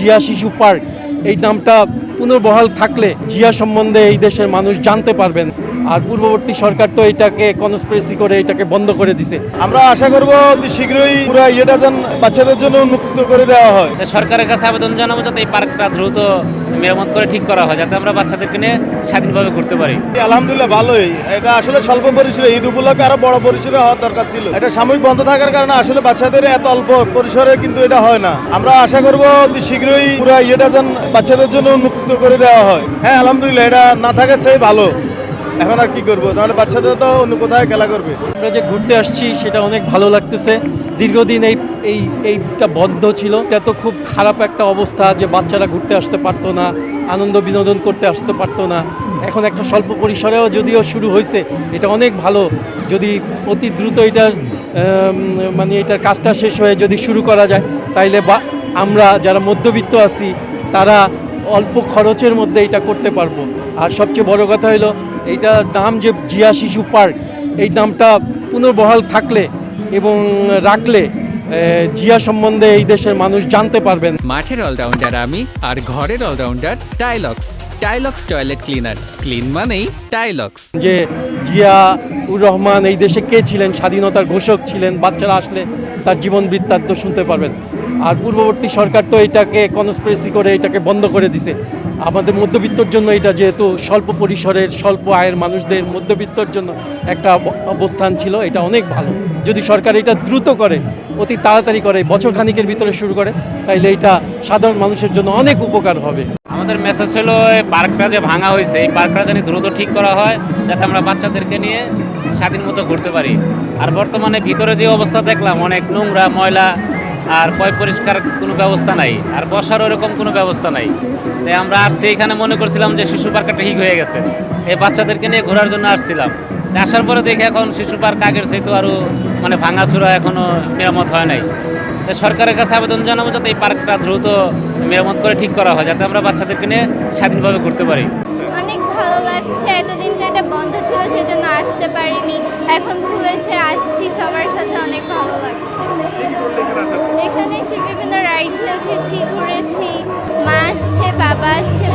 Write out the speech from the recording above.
জিয়া শিশু পার্ক এই নামটা পুনর্বহাল থাকলে জিয়া সম্বন্ধে এই দেশের মানুষ জানতে পারবেন। আর পূর্ববর্তী সরকার তো এটাকে কনস্পিরেসি করে এটাকে বন্ধ করে দিছে। আমরা আশা করব অতি শীঘ্রই পুরো ইয়েটা যেন বাচ্চাদের জন্য উন্মুক্ত করে দেওয়া হয়। সরকারের কাছে আবেদন জানাবো যাতে এই পার্কটা দ্রুত মেরামত করে ঠিক করা হয়, যাতে আমরা বাচ্চাদেরকে নিয়ে স্বাধীনভাবে ঘুরতে পারি। আলহামদুলিল্লাহ ভালোই, এটা আসলে স্বল্প পরিসরে, ঈদ উপলক্ষে আরো বড় পরিসরে হওয়ার দরকার ছিল। এটা সাময়িক বন্ধ থাকার কারণে আসলে বাচ্চাদের এত অল্প পরিসরে কিন্তু এটা হয় না। আমরা আশা করব অতি শীঘ্রই পুরো ইয়েটা যেন বাচ্চাদের জন্য উন্মুক্ত করে দেওয়া হয়। হ্যাঁ আলহামদুলিল্লাহ, এটা না থাকার চেয়ে ভালো। এখন আর কি করবো, তাহলে বাচ্চাদের তো অন্য কোথায় খেলা করবে। আমরা যে ঘুরতে আসছি সেটা অনেক ভালো লাগতেছে। দীর্ঘদিন এইটা বন্ধ ছিল, এটা তো খুব খারাপ একটা অবস্থা যে বাচ্চারা ঘুরতে আসতে পারতো না, আনন্দ বিনোদন করতে আসতে পারতো না। এখন একটা স্বল্প পরিসরেও যদিও শুরু হয়েছে, এটা অনেক ভালো। যদি অতি দ্রুত এটার মানে এটার কাজটা শেষ হয়ে যদি শুরু করা যায়, তাইলে আমরা যারা মধ্যবিত্ত আছি তারা অল্প খরচের মধ্যে এটা করতে পারবো। আর সবচেয়ে বড় কথা হলো এইটার নাম যে জিয়া শিশু পার্ক, এই নামটা পুনর্বহাল থাকলে এবং রাখলে জিয়া সম্বন্ধে এই দেশের মানুষ জানতে পারবেন। মাঠের অলরাউন্ডার আমি, আর ঘরের all rounder Tylox. Tylox toilet cleaner, clean মানেই টাইলক্স। যে জিয়াউর রহমান এই দেশে কে ছিলেন, স্বাধীনতার ঘোষক ছিলেন, বাচ্চারা আসলে তার জীবন বৃত্তান্ত শুনতে পারবেন। আর পূর্ববর্তী সরকার তো এটাকে কনস্পিরেসি করে এটাকে বন্ধ করে দিছে। আমাদের মধ্যবিত্তর জন্য এটা যেহেতু স্বল্প পরিসরের স্বল্প আয়ের মানুষদের মধ্যবিত্তর জন্য একটা অবস্থান ছিল, এটা অনেক ভালো। যদি সরকার এটা দ্রুত করে, অতি তাড়াতাড়ি করে, বছর খানিকের ভিতরে শুরু করে, তাইলে এটা সাধারণ মানুষের জন্য অনেক উপকার হবে। আমাদের মেসেজ হলো এই পার্কটা যে ভাঙা হয়েছে, এই পার্কটা যেন দ্রুত ঠিক করা হয়, যাতে আমরা বাচ্চাদেরকে নিয়ে স্বাধীন মতো ঘুরতে পারি। আর বর্তমানে ভিতরে যে অবস্থা দেখলাম, অনেক নোংরা, ময়লা, আর পরিষ্কার কোনো ব্যবস্থা নাই, আর বসার ওরকম কোনো ব্যবস্থা নাই। তাই আমরা আসছি এখানে, মনে করছিলাম যে শিশু পার্কটা ঠিক হয়ে গেছে, এই বাচ্চাদেরকে নিয়ে ঘোরার জন্য আসছিলাম। তাই আসার পরে দেখে এখন শিশু পার্ক আগের চাইতে আরও মানে ভাঙাচোরা, এখনও মেরামত হয় নাই। তাই সরকারের কাছে আবেদন জানাবো যাতে এই পার্কটা দ্রুত মেরামত করে ঠিক করা হয়, যাতে আমরা বাচ্চাদেরকে নিয়ে স্বাধীনভাবে ঘুরতে পারি। অনেক ভালো লাগছে, এতদিন তো এটা বন্ধ ছিল সেজন্য আসতে পারিনি, এখন খুলেছে, আসছি সবার সাথে, অনেক ভালো লাগছে। এখানে এসে বিভিন্ন রাইডসে উঠেছি, ঘুরেছি, মা আসছে, বাবা আসছে,